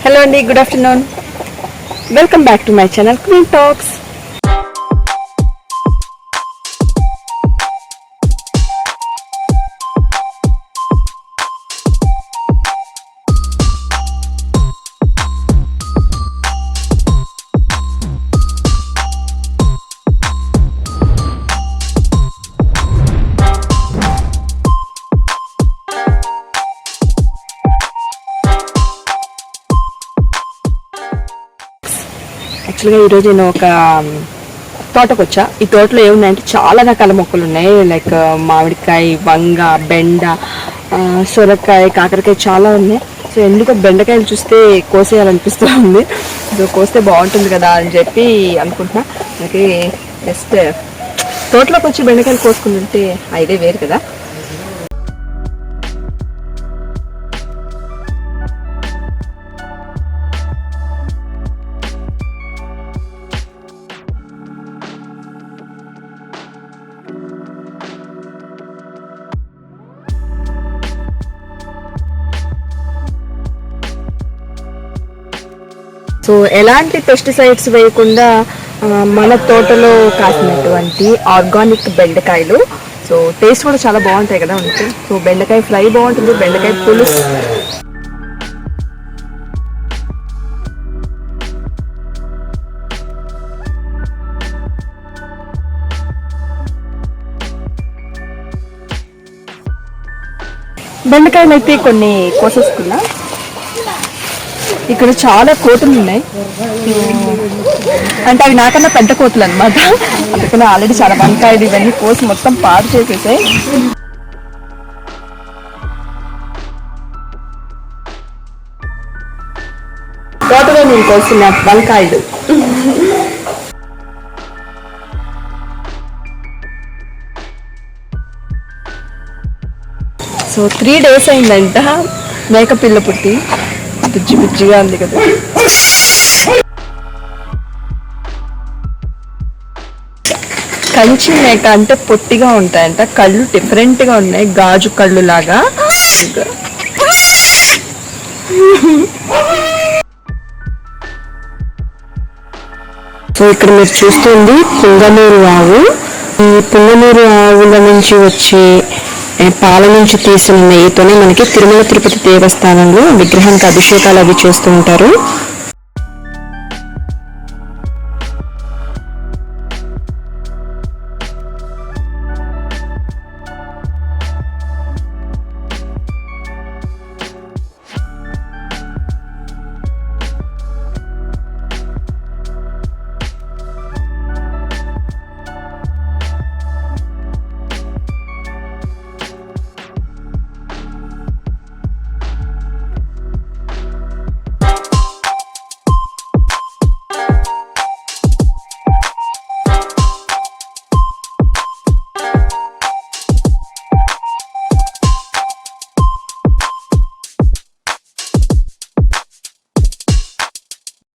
Hello Andy, good afternoon. Welcome back to my channel Queen Talks. యాక్చువల్గా ఈరోజు నేను ఒక తోటకు వచ్చా. ఈ తోటలో ఏమున్నాయంటే చాలా రకాల మొక్కలు ఉన్నాయి. లైక్ మామిడికాయ, వంగ, బెండ, సొరకాయ, కాకరకాయ చాలా ఉన్నాయి. సో ఎందుకో బెండకాయలు చూస్తే కోసేయాలనిపిస్తూ ఉంది. సో కోస్తే బాగుంటుంది కదా అని చెప్పి అనుకుంటున్నా. మనకి జస్ట్ తోటలోకి వచ్చి బెండకాయలు కోసుకుంటుంటే ఇదే వేరు కదా. సో ఎలాంటి పెస్టిసైడ్స్ వేయకుండా మన తోటలో కాసినటువంటి ఆర్గానిక్ బెండకాయలు. సో టేస్ట్ కూడా చాలా బాగుంటాయి కదా మనకి. సో బెండకాయ ఫ్రై బాగుంటుంది, బెండకాయ పులుసు. బెండకాయలు అయితే కొన్ని కోసేసుకున్నా. ఇక్కడ చాలా కోతులు ఉన్నాయి, అంటే అవి నాకన్నా పెద్ద కోతులు అనమాట. అందుకని ఆల్రెడీ చాలా వంకాయలు ఇవన్నీ కోసి మొత్తం పాడు చేసేసాయి. తోటలో నేను కోసిన వంకాయలు. సో 3 days అయిందంట మేక పిల్ల పుట్టి. పిచ్చి పిచ్చిగా ఉంది కదా. కంచి మేక అంటే పొట్టిగా ఉంటాయంట, కళ్ళు డిఫరెంట్ గా ఉన్నాయి, గాజు కళ్ళు లాగా. సో ఇక్కడ మీరు చూస్తుంది పుంగనూరు ఆవు. ఈ పుంగనూరు ఆవుల నుంచి వచ్చే పాల నుంచి తీసిన నెయ్యితోనే మనకి తిరుమల తిరుపతి దేవస్థానంలో విగ్రహానికి అభిషేకాలు అవి చేస్తూ ఉంటారు.